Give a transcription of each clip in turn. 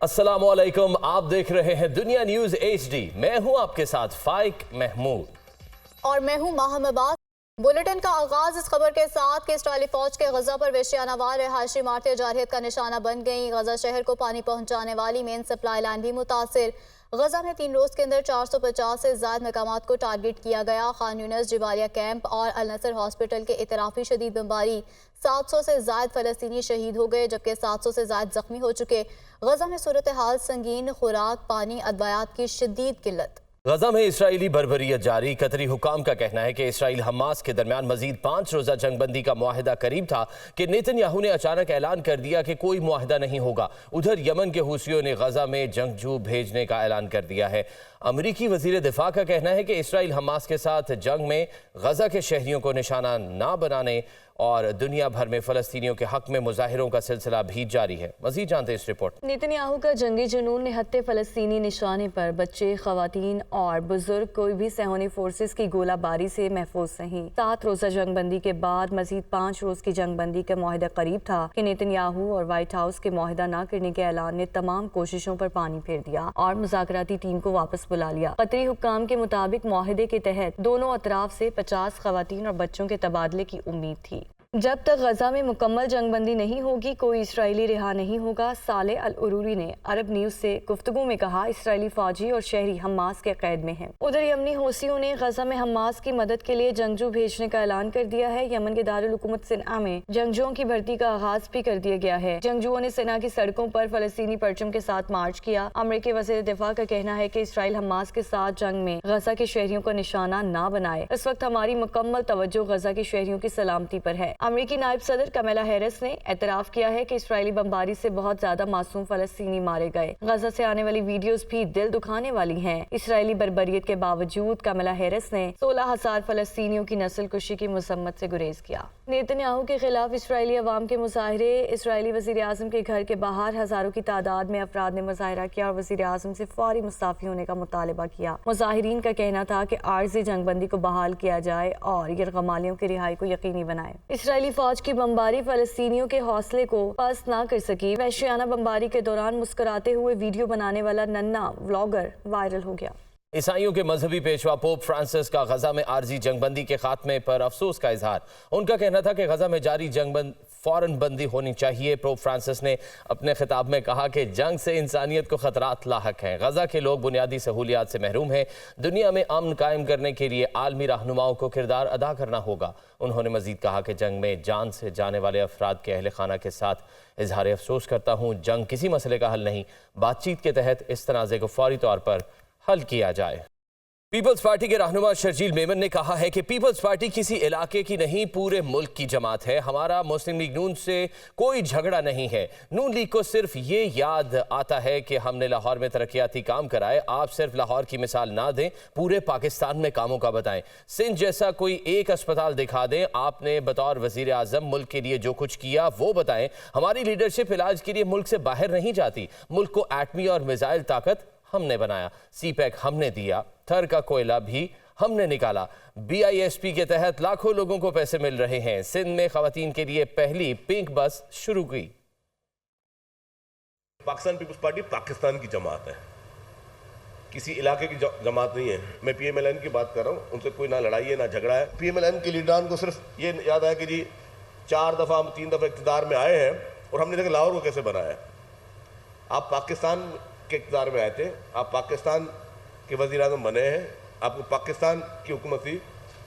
السلام علیکم، آپ دیکھ رہے ہیں دنیا نیوز HD۔ میں ہوں آپ کے ساتھ فائق محمود اور میں ہوں ماہم عباس۔ بلیٹن کا آغاز اس خبر کے ساتھ کہ اسرائیلی فوج کے غزہ پر وحشیانہ وار رہائشی عمارتیں جارحیت کا نشانہ بن گئیں۔ غزہ شہر کو پانی پہنچانے والی مین سپلائی لائن بھی متاثر۔ غزہ میں 3 روز کے اندر 450 سے زائد مقامات کو ٹارگٹ کیا گیا۔ خان یونس، جبالیہ کیمپ اور النصر ہاسپٹل کے اطرافی شدید بمباری۔ 700 سے زائد فلسطینی شہید ہو گئے جبکہ 700 سے زائد زخمی ہو چکے۔ غزہ میں صورتحال سنگین، خوراک، پانی، ادویات کی شدید قلت۔ غزہ میں اسرائیلی بربریت جاری۔ قطری حکام کا کہنا ہے کہ اسرائیل حماس کے درمیان مزید 5 روزہ جنگ بندی کا معاہدہ قریب تھا کہ نیتن یاہو نے اچانک اعلان کر دیا کہ کوئی معاہدہ نہیں ہوگا۔ ادھر یمن کے حوثیوں نے غزہ میں جنگجو بھیجنے کا اعلان کر دیا ہے۔ امریکی وزیر دفاع کا کہنا ہے کہ اسرائیل حماس کے ساتھ جنگ میں غزہ کے شہریوں کو نشانہ نہ بنانے اور دنیا بھر میں فلسطینیوں کے حق میں مظاہروں کا سلسلہ بھی جاری ہے۔ مزید جانتے ہیں اس رپورٹ۔ نیتن یاہو کا جنگی جنون نہتے فلسطینی نشانے پر بچے، خواتین اور بزرگ کوئی بھی صہیونی فورسز کی گولہ باری سے محفوظ نہیں۔ 7 روزہ جنگ بندی کے بعد مزید 5 روز کی جنگ بندی کا معاہدہ قریب تھا کہ نیتن یاہو اور وائٹ ہاؤس کے معاہدہ نہ کرنے کے اعلان نے تمام کوششوں پر پانی پھیر دیا اور مذاکراتی ٹیم کو واپس بلا لیا۔ قطری حکام کے مطابق معاہدے کے تحت دونوں اطراف سے 50 خواتین اور بچوں کے تبادلے کی امید تھی۔ جب تک غزہ میں مکمل جنگ بندی نہیں ہوگی کوئی اسرائیلی رہا نہیں ہوگا، صالح العروری نے عرب نیوز سے گفتگو میں کہا۔ اسرائیلی فوجی اور شہری حماس کے قید میں ہیں۔ ادھر یمنی حوثیوں نے غزہ میں حماس کی مدد کے لیے جنگجو بھیجنے کا اعلان کر دیا ہے۔ یمن کے دارالحکومت صنعا میں جنگجوؤں کی بھرتی کا آغاز بھی کر دیا گیا ہے۔ جنگجوؤں نے صنعا کی سڑکوں پر فلسطینی پرچم کے ساتھ مارچ کیا۔ امریکی وزیر دفاع کا کہنا ہے کہ اسرائیل حماس کے ساتھ جنگ میں غزہ کے شہریوں کا نشانہ نہ بنائے۔ اس وقت ہماری مکمل توجہ غزہ کے شہریوں کی سلامتی پر ہے۔ امریکی نائب صدر کمیلا ہیرس نے اعتراف کیا ہے کہ اسرائیلی بمباری سے بہت زیادہ معصوم فلسطینی مارے گئے۔ غزہ سے آنے والی ویڈیوز بھی دل دکھانے والی ہیں۔ اسرائیلی بربریت کے باوجود کمیلا ہیرس نے 16,000 فلسطینیوں کی نسل کشی کی مذمت سے گریز کیا۔ نیتن یاہو کے خلاف اسرائیلی عوام کے مظاہرے۔ اسرائیلی وزیر اعظم کے گھر کے باہر ہزاروں کی تعداد میں افراد نے مظاہرہ کیا اور وزیر اعظم سے فوری مستعفی ہونے کا مطالبہ کیا۔ مظاہرین کا کہنا تھا کہ عارضی جنگ بندی کو بحال کیا جائے اور یرغمالیوں کی رہائی کو یقینی بنائے۔ اسرائیلی فوج کی بمباری فلسطینیوں کے حوصلے کو پست نہ کر سکی۔ وحشیانہ بمباری کے دوران مسکراتے ہوئے ویڈیو بنانے والا ننھا ولاگر وائرل ہو گیا۔ عیسائیوں کے مذہبی پیشوا پوپ فرانسس کا غزہ میں عارضی جنگ بندی کے خاتمے پر افسوس کا اظہار۔ ان کا کہنا تھا کہ غزہ میں جاری جنگ فوراً بندی ہونی چاہیے۔ پوپ فرانسس نے اپنے خطاب میں کہا کہ جنگ سے انسانیت کو خطرات لاحق ہیں۔ غزہ کے لوگ بنیادی سہولیات سے محروم ہیں۔ دنیا میں امن قائم کرنے کے لیے عالمی رہنماؤں کو کردار ادا کرنا ہوگا۔ انہوں نے مزید کہا کہ جنگ میں جان سے جانے والے افراد کے اہل خانہ کے ساتھ اظہار افسوس کرتا ہوں۔ جنگ کسی مسئلے کا حل نہیں، بات چیت کے تحت اس تنازع کو فوری طور پر حل کیا جائے۔ پیپلز پارٹی کے رہنما شرجیل میمن نے کہا ہے کہ پیپلز پارٹی کسی علاقے کی نہیں، پورے ملک کی جماعت ہے۔ ہمارا مسلم لیگ نون سے کوئی جھگڑا نہیں ہے۔ نون لیگ کو صرف یہ یاد آتا ہے کہ ہم نے لاہور میں ترقیاتی کام کرائے۔ آپ صرف لاہور کی مثال نہ دیں، پورے پاکستان میں کاموں کا بتائیں۔ سندھ جیسا کوئی ایک اسپتال دکھا دیں۔ آپ نے بطور وزیر اعظم ملک کے لیے جو کچھ کیا وہ بتائیں۔ ہماری لیڈرشپ علاج کے لیے ملک سے باہر نہیں جاتی۔ ملک کو ایٹمی اور میزائل طاقت ہم نے بنایا، سی پیک ہم نے دیا، تھر کا کوئلہ بھی ہم نے نکالا۔ BISP کے تحت لاکھوں لوگوں کو پیسے مل رہے ہیں۔ سندھ میں خواتین کے لیے پہلی پنک بس شروع کی۔ پاکستان پیپلز پارٹی پاکستان کی جماعت ہے، کسی علاقے کی جماعت نہیں ہے۔ میں PMLN کی بات کر رہا ہوں، ان سے کوئی نہ لڑائی ہے نہ جھگڑا ہے۔ PMLN کے لیڈران کو صرف یہ یاد ہے کہ جی 3 دفعہ اقتدار میں آئے ہیں اور ہم نے دیکھا لاہور کو کیسے بنایا۔ آپ پاکستان کے اقتدار میں آئے تھے، آپ پاکستان کے وزیر اعظم بنے ہیں، آپ کو پاکستان کی حکومت تھی،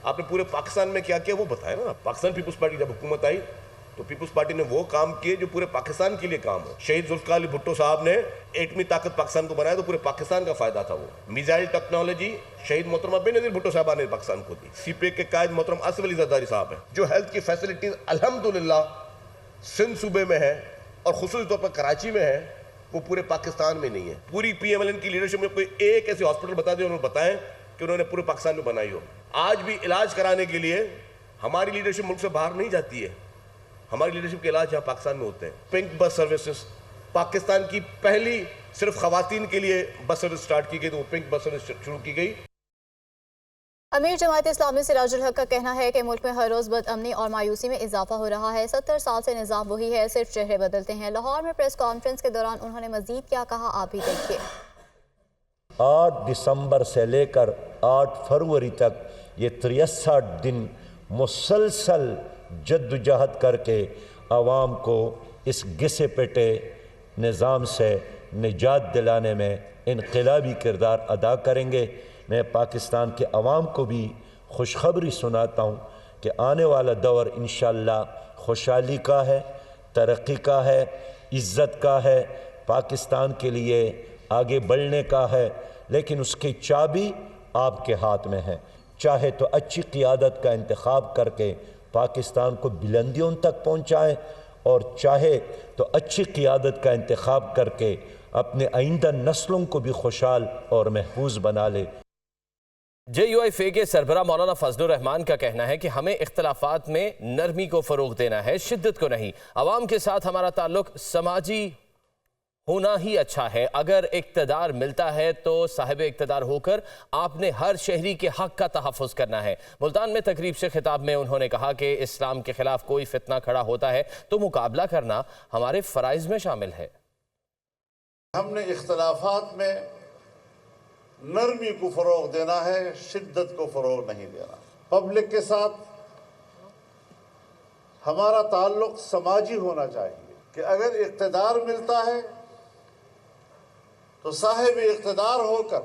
آپ نے پورے پاکستان میں کیا کیا وہ بتائیں نا۔ پاکستان پیپلز پارٹی جب حکومت آئی تو پیپلز پارٹی نے وہ کام کیے جو پورے پاکستان کے لیے کام ہو۔ شہید ذوالفقار علی بھٹو صاحب نے ایٹمی طاقت پاکستان کو بنایا تو پورے پاکستان کا فائدہ تھا۔ وہ میزائل ٹیکنالوجی شہید محترمہ بینظیر بھٹو صاحبہ نے پاکستان کو دی۔ سی پیک کے قائد محترم آصف علی زرداری صاحب ہیں، جو ہیلتھ کی فیسلٹیز الحمدللہ سندھ صوبے میں ہے اور خصوصی طور پر کراچی میں ہے، وہ پورے پاکستان میں نہیں ہے۔ پوری PMLN کی لیڈرشپ میں کوئی ایک ایسی ہاسپٹل بتا دیں، انہوں نے بتائیں کہ انہوں نے پورے پاکستان میں بنائی ہو۔ آج بھی علاج کرانے کے لیے ہماری لیڈرشپ ملک سے باہر نہیں جاتی ہے، ہماری لیڈرشپ کے علاج یہاں پاکستان میں ہوتے ہیں۔ پنک بس سروسز پاکستان کی پہلی صرف خواتین کے لیے بس سروس سٹارٹ کی گئی، تو وہ پنک بس سروس شروع کی گئی۔ امیر جماعت اسلامی سراج الحق کا کہنا ہے کہ ملک میں ہر روز بدامنی اور مایوسی میں اضافہ ہو رہا ہے۔ 70 سال سے نظام وہی ہے، صرف چہرے بدلتے ہیں۔ لاہور میں پریس کانفرنس کے دوران انہوں نے مزید کیا کہا، آپ بھی دیکھیے۔ 8 دسمبر سے لے کر 8 فروری تک یہ 63 دن مسلسل جدوجہد کر کے عوام کو اس گھسے پٹے نظام سے نجات دلانے میں انقلابی کردار ادا کریں گے۔ میں پاکستان کے عوام کو بھی خوشخبری سناتا ہوں کہ آنے والا دور انشاءاللہ خوشحالی کا ہے، ترقی کا ہے، عزت کا ہے، پاکستان کے لیے آگے بڑھنے کا ہے، لیکن اس کی چابی آپ کے ہاتھ میں ہے۔ چاہے تو اچھی قیادت کا انتخاب کر کے پاکستان کو بلندیوں تک پہنچائیں، اور چاہے تو اچھی قیادت کا انتخاب کر کے اپنے آئندہ نسلوں کو بھی خوشحال اور محفوظ بنا لے۔ JUIF کے سربراہ مولانا فضل الرحمان کا کہنا ہے کہ ہمیں اختلافات میں نرمی کو فروغ دینا ہے، شدت کو نہیں۔ عوام کے ساتھ ہمارا تعلق سماجی ہونا ہی اچھا ہے۔ اگر اقتدار ملتا ہے تو صاحب اقتدار ہو کر آپ نے ہر شہری کے حق کا تحفظ کرنا ہے۔ ملتان میں تقریب سے خطاب میں انہوں نے کہا کہ اسلام کے خلاف کوئی فتنہ کھڑا ہوتا ہے تو مقابلہ کرنا ہمارے فرائض میں شامل ہے۔ ہم نے اختلافات میں نرمی کو فروغ دینا ہے، شدت کو فروغ نہیں دینا۔ پبلک کے ساتھ ہمارا تعلق سماجی ہونا چاہیے کہ اگر اقتدار ملتا ہے تو صاحب اقتدار ہو کر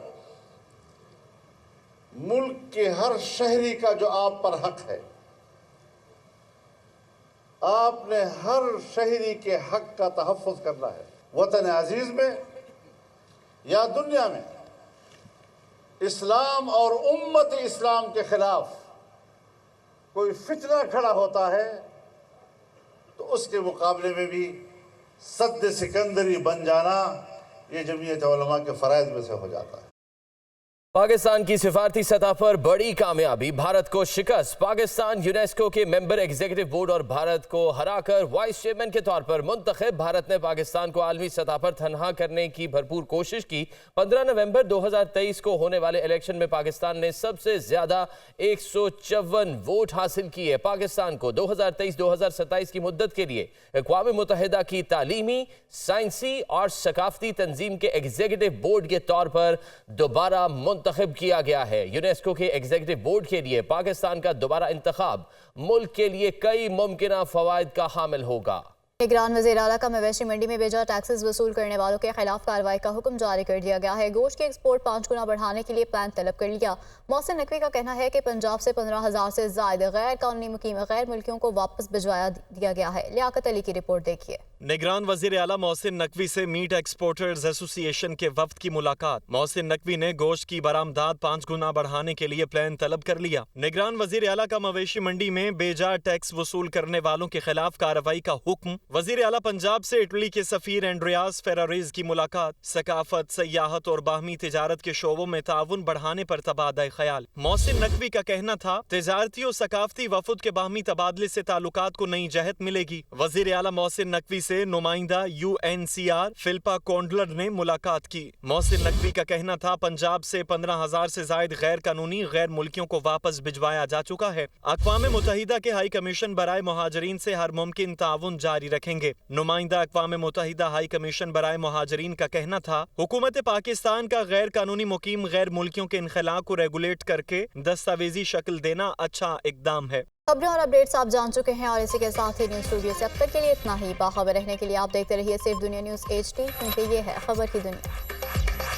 ملک کے ہر شہری کا جو آپ پر حق ہے، آپ نے ہر شہری کے حق کا تحفظ کرنا ہے۔ وطن عزیز میں یا دنیا میں اسلام اور امت اسلام کے خلاف کوئی فتنہ کھڑا ہوتا ہے تو اس کے مقابلے میں بھی سد سکندری بن جانا یہ جمعیت علماء کے فرائض میں سے ہو جاتا ہے۔ پاکستان کی سفارتی سطح پر بڑی کامیابی، بھارت کو شکست۔ پاکستان یونیسکو کے ممبر ایگزیکٹو بورڈ اور بھارت کو ہرا کر وائس چیئرمین کے طور پر منتخب۔ بھارت نے پاکستان کو عالمی سطح پر تنہا کرنے کی بھرپور کوشش کی۔ 15 نومبر 2023 کو ہونے والے الیکشن میں پاکستان نے سب سے زیادہ 154 ووٹ حاصل کیے۔ پاکستان کو 2023-2027 کی مدت کے لیے اقوام متحدہ کی تعلیمی، سائنسی اور ثقافتی تنظیم کے ایگزیکٹو بورڈ کے طور پر دوبارہ منتخب کیا گیا ہے۔ یونیسکو کے ایگزیکٹو بورڈ کے لیے پاکستان کا دوبارہ انتخاب ملک کے لیے کئی ممکنہ فوائد کا حامل ہوگا۔ نگران وزیر اعلیٰ کا مویشی منڈی میں بیجا ٹیکسز وصول کرنے والوں کے خلاف کارروائی کا حکم جاری کر دیا گیا ہے۔ گوشت کی ایکسپورٹ 5 گنا بڑھانے کے لیے پلان طلب کر لیا۔ محسن نقوی کا کہنا ہے کہ پنجاب سے 15,000 سے زائد غیر قانونی مقیم غیر ملکیوں کو واپس بھجوایا دیا گیا ہے۔ لیاقت علی کی رپورٹ دیکھیے۔ نگران وزیر اعلیٰ محسن نقوی سے میٹ ایکسپورٹرز ایسوسی ایشن کے وفد کی ملاقات۔ محسن نقوی نے گوشت کی برآمدات 5 گنا بڑھانے کے لیے پلان طلب کر لیا۔ نگران وزیر اعلیٰ کا مویشی منڈی میں بیجا ٹیکس وصول کرنے والوں کے خلاف کارروائی کا حکم۔ وزیر اعلیٰ پنجاب سے اٹلی کے سفیر اینڈریاس فیراریز کی ملاقات۔ ثقافت، سیاحت اور باہمی تجارت کے شعبوں میں تعاون بڑھانے پر تبادلہ خیال۔ محسن نقوی کا کہنا تھا تجارتی اور ثقافتی وفد کے باہمی تبادلے سے تعلقات کو نئی جہت ملے گی۔ وزیر اعلیٰ محسن نقوی سے نمائندہ UNCR فلپا کونڈلر نے ملاقات کی۔ محسن نقوی کا کہنا تھا پنجاب سے 15,000 سے زائد غیر قانونی غیر ملکیوں کو واپس بھجوایا جا چکا ہے۔ اقوام متحدہ کے ہائی کمیشن برائے مہاجرین سے ہر ممکن تعاون جاری رکھیں گے۔ نمائندہ اقوام متحدہ ہائی کمیشن برائے مہاجرین کا کہنا تھا حکومت پاکستان کا غیر قانونی مقیم غیر ملکیوں کے انخلاء کو ریگولیٹ کر کے دستاویزی شکل دینا اچھا اقدام ہے۔ خبریں اور اپڈیٹس آپ جان چکے ہیں، اور اسی کے ساتھ ہی نیوز اسٹوڈیو سے اب تک کے لیے اتنا ہی۔ باخبر رہنے کے لیے آپ دیکھتے رہیے صرف دنیا نیوز HD، کیونکہ یہ ہے خبر کی دنیا۔